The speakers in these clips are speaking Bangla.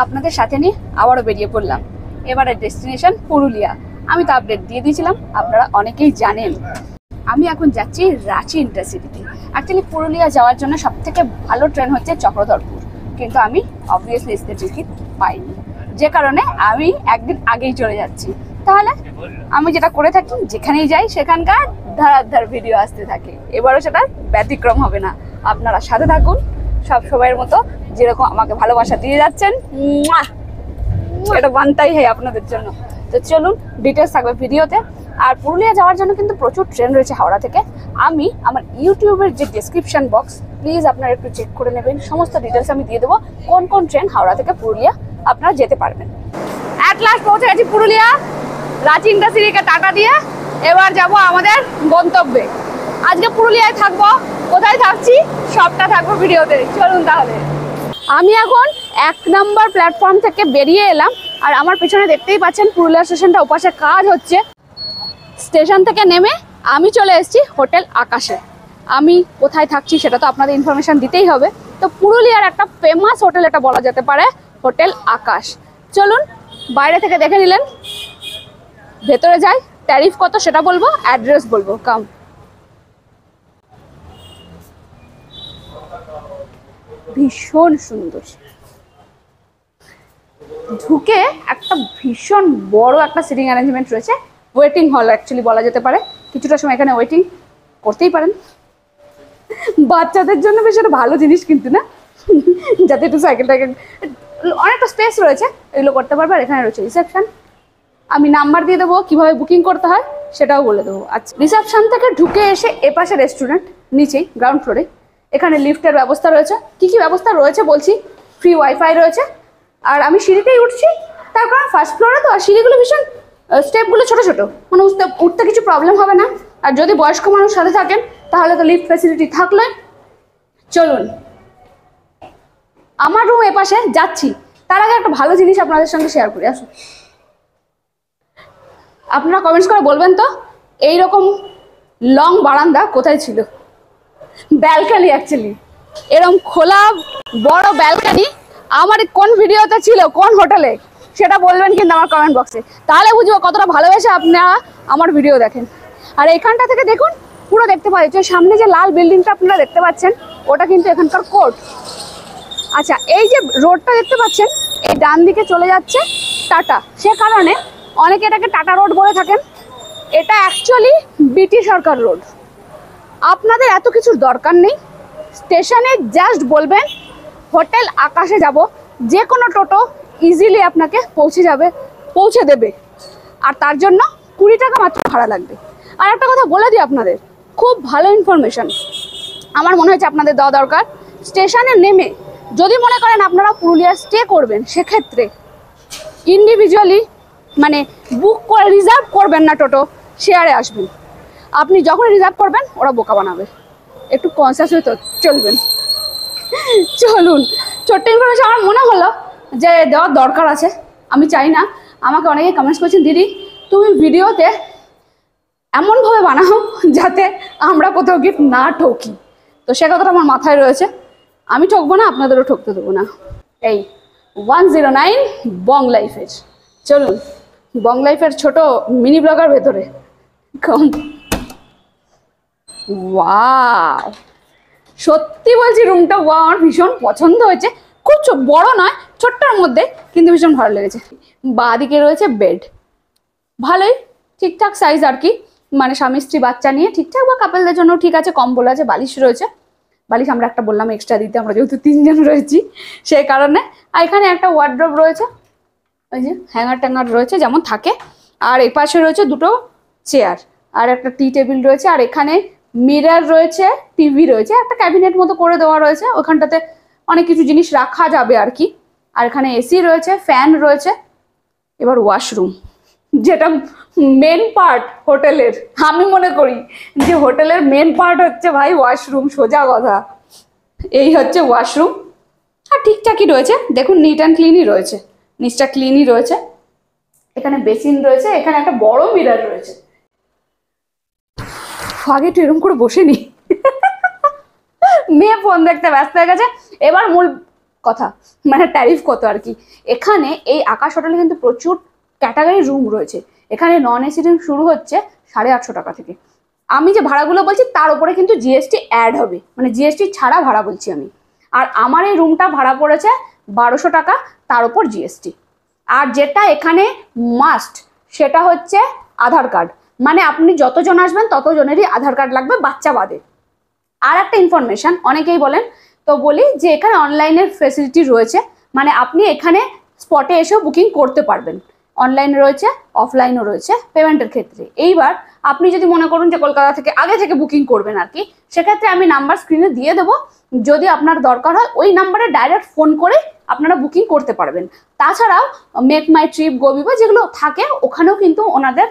আপনাদের সাথে নিয়ে আবারও বেরিয়ে পড়লাম। এবারে ডেস্টিনেশন পুরুলিয়া। আমি তো আপডেট দিয়ে দিয়েছিলাম, আপনারা অনেকেই জানেন। আমি এখন যাচ্ছি রাঁচি ইন্টারসিটিতে। অ্যাকচুয়ালি পুরুলিয়া যাওয়ার জন্য সবথেকে ভালো ট্রেন হচ্ছে চক্রধরপুর, কিন্তু আমি অবভিয়াসলি ইসতে টিকিট পাইনি, যে কারণে আমি একদিন আগেই চলে যাচ্ছি। তাহলে আমি যেটা করে থাকি, যেখানেই যাই সেখানকার ধারাধার ভিডিও আসতে থাকে। এবারও সেটা ব্যতিক্রম হবে না। আপনারা সাথে থাকুন, সব সময়ের মতো যেরকম আমাকে ভালোবাসা দিয়ে যাচ্ছেন, এটা বানতাই হয় আপনাদের জন্য। তো চলুন, ডিটেলস থাকবে ভিডিওতে। আর পুরুলিয়া যাওয়ার জন্য কিন্তু প্রচুর ট্রেন রয়েছে হাওড়া থেকে। আমি আমার ইউটিউবের যে ডেসক্রিপশন বক্স, প্লিজ আপনারা একটু চেক করে নেবেন। সমস্ত ডিটেলস আমি দিয়ে দেবো, কোন কোন ট্রেন হাওড়া থেকে পুরুলিয়া আপনারা যেতে পারবেন। অ্যাট লাস্ট পৌঁছে গেছি পুরুলিয়া। রাঁচি ইন্টারসিটিকে টাটা দিয়ে এবার যাব আমাদের গন্তব্যে। আজকে পুরুলিয়ায় থাকবো, কোথায় থাকছি সবটা থাকবো ভিডিওতে। চলুন তাহলে। আমি এখন 1 নম্বর প্ল্যাটফর্ম থেকে বেরিয়ে এলাম, আর আমার পেছনে দেখতেই পাচ্ছেন পুরুলিয়া স্টেশনটা ওপাশে কাজ হচ্ছে। স্টেশন থেকে নেমে আমি চলে এসেছি হোটেল আকাশে। আমি কোথায় থাকছি সেটা তো আপনাদের ইনফরমেশন দিতেই হবে। তো পুরুলিয়ার একটা ফেমাস হোটেল এটা বলা যেতে পারে, হোটেল আকাশ। চলুন, বাইরে থেকে দেখে নিলেন, ভেতরে যাই। ট্যারিফ কত সেটা বলবো, অ্যাড্রেস বলবো। কাম। ভীষণ সুন্দর। ঢুকে একটা ভীষণ বড় একটা সিটিং অ্যারেঞ্জমেন্ট রয়েছে, ওয়েটিং হল অ্যাকচুয়ালি বলা যেতে পারে। কিছুটা সময় এখানে ওয়েটিং করতেই পারেন। বাচ্চাদের জন্য বেশ একটা ভালো জিনিস কিন্তু, না? যাতে একটু সাইকেলটাকে, অনেকটা স্পেস রয়েছে, এগুলো করতে পারবে। আর এখানে রয়েছে রিসেপশন। আমি নাম্বার দিয়ে দেবো, কীভাবে বুকিং করতে হয় সেটাও বলে দেবো। আচ্ছা, রিসেপশন থেকে ঢুকে এসে এপাশে রেস্টুরেন্ট, নিচেই গ্রাউন্ড ফ্লোরে এখানে লিফটের ব্যবস্থা রয়েছে। কী কী ব্যবস্থা রয়েছে বলছি। ফ্রি ওয়াইফাই রয়েছে। আর আমি সিঁড়িতেই উঠছি, তার কারণ ফার্স্ট ফ্লোরে তো, আর সিঁড়িগুলো ভীষণ, স্টেপগুলো ছোটো ছোটো, মানে উঠতে কিছু প্রবলেম হবে না। আর যদি বয়স্ক মানুষ সাথে থাকেন তাহলে তো লিফট ফ্যাসিলিটি থাকলে। চলুন, আমার রুম এপাশে, যাচ্ছি। তার আগে একটা ভালো জিনিস আপনাদের সঙ্গে শেয়ার করি। আসুন, আপনারা কমেন্টস করে বলবেন তো, এইরকম লং বারান্দা কোথায় ছিল। ব্যালকানি অ্যাকচুয়ালি, এরকম খোলা বড় ব্যালকানি আমার কোন ভিডিওতে ছিল, কোন হোটেলে, সেটা বলবেন কিন্তু আমার কমেন্ট বক্সে। তাহলে বুঝবো কতটা ভালোবেসে আপনারা আমার ভিডিও দেখেন। আর এখানটা থেকে দেখুন, পুরো দেখতে পাচ্ছেন সামনে যে লাল বিল্ডিংটা আপনারা দেখতে পাচ্ছেন, ওটা কিন্তু এখানকার কোর্ট। আচ্ছা, এই যে রোডটা দেখতে পাচ্ছেন, এই ডান দিকে চলে যাচ্ছে টাটা। সে কারণে অনেকে এটাকে টাটা রোড বলে থাকেন। এটা অ্যাকচুয়ালি বিটি সরকার রোড। আপনাদের এত কিছুর দরকার নেই। স্টেশনে জাস্ট বলবেন হোটেল আকাশে যাব, যে কোনো টোটো ইজিলি আপনাকে পৌঁছে দেবে। আর তার জন্য 20 টাকা মাত্র ভাড়া লাগবে। আর একটা কথা বলে দিই আপনাদের, খুব ভালো ইনফরমেশন আমার মনে হচ্ছে আপনাদের দেওয়া দরকার। স্টেশনে নেমে যদি মনে করেন আপনারা পুরুলিয়া স্টে করবেন, সেক্ষেত্রে ইন্ডিভিজুয়ালি মানে বুক করে রিজার্ভ করবেন না, টোটো শেয়ারে আসবেন। আপনি যখন রিজার্ভ করবেন ওরা বোকা বানাবে, একটু কনসিয়াস হয়ে তো চলবেন। চলুন, ছোট্ট ইনফরমেশন আমার মনে হলো যে দেওয়ার দরকার আছে। আমি চাই না, আমাকে অনেকে কমেন্টস করছেন, দিদি তুমি ভিডিওতে এমনভাবে বানাও যাতে আমরা কোথাও গিফট না ঠকি। তো সে কথাটা আমার মাথায় রয়েছে, আমি ঠকবো না, আপনাদেরও ঠকতে দেবো না। এই 109 বং লাইফের, চলুন বং লাইফের ছোট মিনি ব্লগার ভেতরে। কম। ওয়াও, সত্যি বলছি রুমটা আমার ভীষণ পছন্দ হয়েছে। খুব বড় নয়, ছোট্টর মধ্যে, কিন্তু ভীষণ ভালো লেগেছে। বাঁ দিকে রয়েছে বেড, ভালোই ঠিকঠাক সাইজ আর কি, মানে স্বামী স্ত্রী বাচ্চা নিয়ে ঠিকঠাক, বা কাপেলদের জন্য ঠিক আছে। কম্বল আছে, বালিশ রয়েছে। বালিশ আমরা একটা বললাম এক্সট্রা দিতে, আমরা যেহেতু 3 জন রয়েছি সেই কারণে। আর এখানে একটা ওয়ার্ড্রোব রয়েছে, ওই যে হ্যাঙ্গার ট্যাঙ্গার রয়েছে যেমন থাকে। আর এই পাশে রয়েছে দুটো চেয়ার, আর একটা টি টেবিল রয়েছে। আর এখানে মিরর রয়েছে, টিভি রয়েছে, একটা ক্যাবিনেট মতো করে দেওয়া রয়েছে, ওখানটাতে অনেক কিছু জিনিস রাখা যাবে আর কি। আর এখানে এসি রয়েছে, ফ্যান রয়েছে। এবার ওয়াশরুম, যেটা মেন পার্ট হোটেলের। আমি মনে করি যে হোটেলের মেন পার্ট হচ্ছে ভাই ওয়াশরুম, সোজা কথা। এই হচ্ছে ওয়াশরুম। আর ঠিকঠাকই রয়েছে, দেখুন নিট অ্যান্ড ক্লিনই রয়েছে, নিচটা ক্লিনই রয়েছে। এখানে বেসিন রয়েছে, এখানে একটা বড় মিরর রয়েছে। আগে একটু এরকম করে বসে নি, মেয়ে ফোন দেখতে ব্যস্ত হয়ে গেছে। এবার মূল কথা, মানে ট্যারিফ কত আর কি। এখানে এই আকাশ হোটেলে কিন্তু প্রচুর ক্যাটাগরি রুম রয়েছে। এখানে নন এসি রুম শুরু হচ্ছে 850 টাকা থেকে। আমি যে ভাড়াগুলো বলছি তার উপরে কিন্তু জিএসটি অ্যাড হবে, মানে জিএসটি ছাড়া ভাড়া বলছি আমি। আর আমার এই রুমটা ভাড়া পড়েছে 1200 টাকা, তার উপর জিএসটি। আর যেটা এখানে মাস্ট সেটা হচ্ছে আধার কার্ড, মানে আপনি যতজন আসবেন ততজনেরই আধার কার্ড লাগবে, বাচ্চা বাদে। আর একটা ইনফরমেশন অনেকেই বলেন, তো বলি যে এখানে অনলাইনের ফেসিলিটি রয়েছে, মানে আপনি এখানে স্পটে এসেও বুকিং করতে পারবেন। অনলাইন রয়েছে, অফলাইনও রয়েছে পেমেন্টের ক্ষেত্রে। এইবার আপনি যদি মনে করুন যে কলকাতা থেকে আগে থেকে বুকিং করবেন আর কি, সেক্ষেত্রে আমি নাম্বার স্ক্রিনে দিয়ে দেবো, যদি আপনার দরকার হয় ওই নাম্বারে ডাইরেক্ট ফোন করে আপনারা বুকিং করতে পারবেন। তাছাড়াও মেক মাই ট্রিপ, গোবিবা যেগুলো থাকে ওখানেও কিন্তু ওনাদের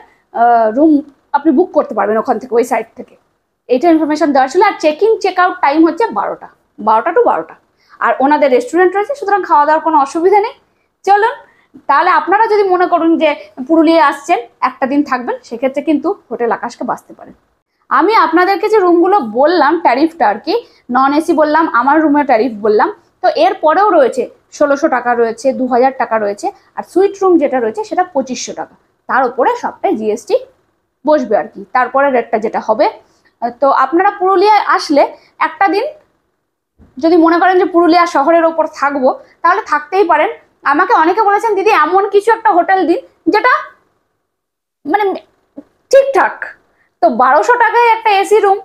রুম আপনি বুক করতে পারবেন ওখান থেকে, ওই সাইট থেকে। এইটা ইনফরমেশন দেওয়া ছিল। আর চেক আউট টাইম হচ্ছে 12টা টু 12টা। আর ওনাদের রেস্টুরেন্ট রয়েছে, সুতরাং খাওয়া দাওয়ার কোনো অসুবিধা নেই। চলুন তাহলে আপনারা যদি মনে করুন যে পুরুলিয়া আসছেন একটা দিন থাকবেন, সেক্ষেত্রে কিন্তু হোটেল আকাশকে বাঁচতে পারেন। আমি আপনাদেরকে যে রুমগুলো বললাম ট্যারিফটা আর কি, নন এসি বললাম, আমার রুমের ট্যারিফ বললাম, তো এর পরেও রয়েছে 1600 টাকা রয়েছে, 2000 টাকা রয়েছে, আর সুইট রুম যেটা রয়েছে সেটা 2500 টাকা। তার উপরে সবটাই জিএসটি বসবে আর কি, তারপরে রেটটা যেটা হবে। তো আপনারা পুরুলিয়ায় আসলে একটা দিন যদি মনে করেন যে পুরুলিয়া শহরের ওপর থাকবো, তাহলে থাকতেই পারেন। আমাকে অনেকে বলেছেন দিদি এমন কিছু একটা হোটেল দিন যেটা মানে ঠিকঠাক। তো 1200 টাকায় একটা এসি রুম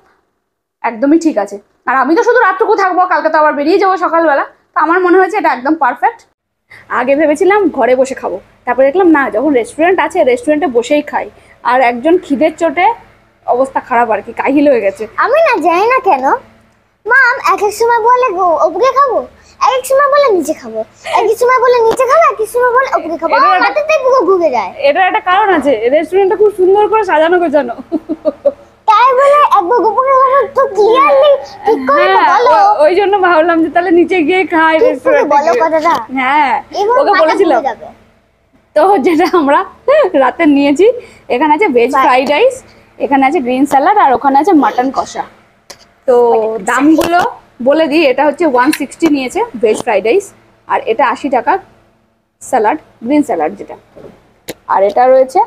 একদমই ঠিক আছে। আর আমি তো শুধু রাতটুকু থাকবো, কালকে তো আবার বেরিয়ে যাবো সকালবেলা। তো আমার মনে হয়েছে এটা একদম পারফেক্ট। আগে ভেবেছিলাম ঘরে বসে খাবো, তারপরে দেখলাম না, যখন রেস্টুরেন্ট আছে রেস্টুরেন্টে বসেই খাই। আর একজন খিদের চোটে অবস্থা খারাপ আর কি, কাহিল হয়ে গেছে। আমি না জানি না কেন মাম এক এক সময় বলে উপরে খাবো, এক এক সময় বলে নিচে খাবো, এক এক সময় বলে নিচে খাবো, এক এক সময় বলে উপরে খাবো। আমার মাথাতেই পুরো ঘুরে যায়। এটা একটা কারণ আছে, রেস্টুরেন্টটা খুব সুন্দর করে সাজানো গোছানো। তাই বলে একবার উপরে খাবো তো ক্লিয়ারলি ঠিক করে বলো। ওই জন্য ভাবলাম যে তাহলে নিচে গিয়ে খাই রেস্টুরেন্টে। বলো কথাটা। হ্যাঁ, ওকে বলেছিলাম। তো যেটা আমরা রাতে নিয়েছি, এখানে আছে ভেজ ফ্রাইড রাইস, এখানে আছে গ্রিন স্যালাড, আর ওখানে আছে মাটন কষা। তো দামগুলো বলে দিই, এটা হচ্ছে 160 নিয়েছে ভেজ ফ্রাইড রাইস, আর এটা 80 টাকা স্যালাড, গ্রিন স্যালাড যেটা। আর এটা রয়েছে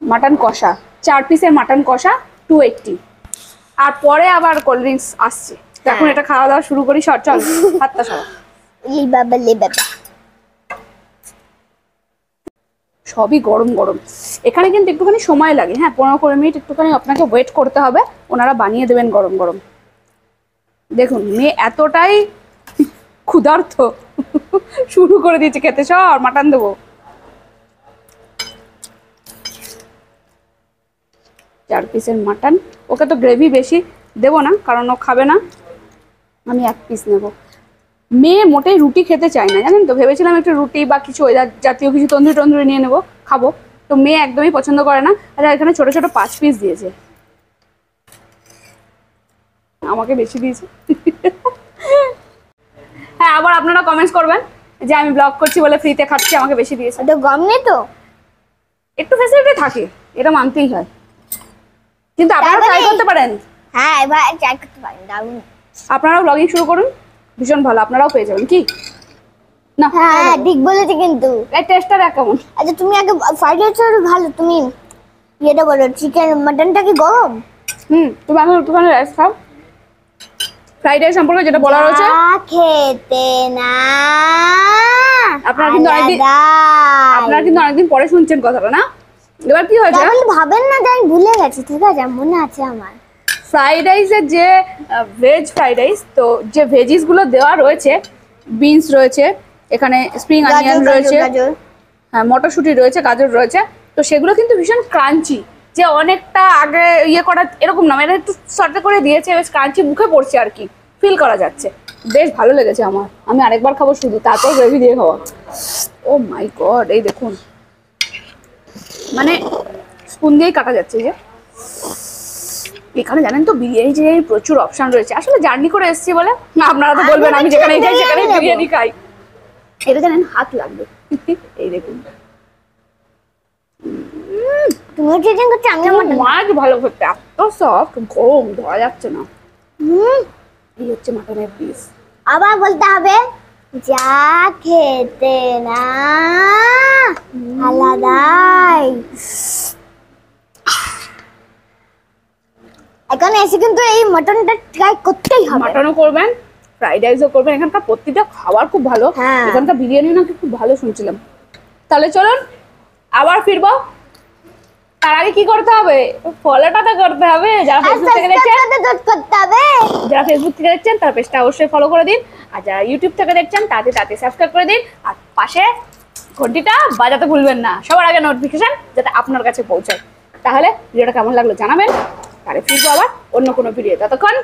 মাটন কষা, 4 পিসের মাটন কষা 280। আর পরে আবার কোল্ড ড্রিঙ্কস আসছে। এখন এটা খাওয়া দাওয়া শুরু করি, চল 7টা সব সবই গরম গরম। এখানে কিন্তু একটুখানি সময় লাগে, হ্যাঁ 15-20 মিনিট একটুখানি আপনাকে ওয়েট করতে হবে, ওনারা বানিয়ে দেবেন গরম গরম। দেখুন মেয়ে এতটাই ক্ষুধার্ত, শুরু করে দিয়েছে খেতে। সব মাটন দেবো, 4 পিসের মাটন। ওকে তো গ্রেভি বেশি দেবো না, কারণ ও খাবে না, আমি 1 পিস নেব। মেয়ে মোটেই রুটি খেতে চায় না, জানেন তো। ভেবেছিলাম একটু রুটি বা কিছু জাতীয় কিছু তন্দুরি নিয়ে নেবো, খাবো। তো মেয়ে একদমই পছন্দ করে না। আচ্ছা, এখানে ছোট ছোট 5 পিস দিয়েছে, আমাকে বেশি দিয়েছে। হ্যাঁ, আবার আপনারা কমেন্টস করবেন যে আমি ব্লগ করছি বলে ফ্রিতে খাচ্ছি, আমাকে বেশি দিয়েছে। তো গম নেই তো, একটু ফ্যাসিলিটি থাকে, এটা মানতেই হয়, কিন্তু আপনারা ট্রাই করতে পারেন। হ্যাঁ এবার ট্রাই করতে পারেন, দারুণ। আপনারাও ব্লগিং শুরু করুন, ভীষণ ভালো, আপনারাও পেয়ে যাবেন। কি না? হ্যাঁ ঠিক বলেছে কিন্তু। এই টেস্টটা দেখ কেমন। আচ্ছা তুমি আগে ফ্রাইড রাইসটা ভালো, তুমি এটা বলো চিকেন মাটনটা কি গরম? তুমি এখন একটুখানি রাইস খাও। ফ্রাইড রাইস সম্পর্কে যেটা বলা রয়েছে, খেতে না আপনারা কিন্তু অনেকদিন পরে শুনছেন কথাটা, না? এবার কি হয়েছে ভাবেন না যে আমি ভুলে গেছি, ঠিক আছে মনে আছে আমার। ফ্রাইড রাইসের যে ভেজ ফ্রাইড রাইস, তো যে ভেজিস গুলো দেওয়া রয়েছে, বিনস রয়েছে, এখানে স্প্রিং অনিয়ন রয়েছে, হ্যাঁ মটরশুঁটি রয়েছে, গাজর রয়েছে, তো সেগুলো কিন্তু ভীষণ ক্রাঞ্চি। যে অনেকটা আগে ইয়ে করা এরকম না, এটা একটু শর্টে করে দিয়েছে, বেশ ক্রাঞ্চি মুখে পড়ছে আর কি, ফিল করা যাচ্ছে। বেশ ভালো লেগেছে আমার, আমি আরেকবার খাবো শুধু, তারপর গ্রেভি দিয়ে খাওয়া। ও মাই গড, এই দেখুন, মানে স্পুন দিয়েই কাটা যাচ্ছে। যে এখানে জানেন তো বিরিয়ানি যে প্রচুর অপশন রয়েছে, আসলে জার্নি করে এসেছি বলে। না আপনারা তো বলবেন আমি যেখানে যাই সেখানে বিরিয়ানি খাই, এটা জানেন হাত লাগবে। এই দেখুন তুমি চিকেন করতে, আমি মাছ ভালো করতে, এত সফট, গরম, ধোয়া যাচ্ছে না। এই হচ্ছে মাটনের পিস। আবার বলতে হবে যা খেতে না আলাদাই। এখানে এসে কিন্তু এই মটনটা ট্রাই করতেই হবে। মাটনও করবেন, ফ্রাইড রাইসও করবেন। এখানকার প্রত্যেকটা খাবার খুব ভালো। হ্যাঁ। এখানকার বিরিয়ানিও নাকি খুব ভালো শুনছিলাম। তাহলে চলুন আবার ফিরবো। তার আগে কি করতে হবে? ফলোটা তো করতে হবে। যারা ফেসবুক থেকে দেখছেন, করতে হবে। যারা ফেসবুক থেকে দেখছেন তার পেজটা অবশ্যই ফলো করে দিন। আর যারা ইউটিউব থেকে দেখছেন তাতে সাবস্ক্রাইব করে দিন। আর পাশে ঘন্টিটা বাজাতে ভুলবেন না, সবার আগে নোটিফিকেশন যাতে আপনার কাছে পৌঁছায়। তাহলে ভিডিওটা কেমন লাগলো জানাবেন। তাহলে ফিরবো আবার অন্য কোনো ভিডিও। ততক্ষণ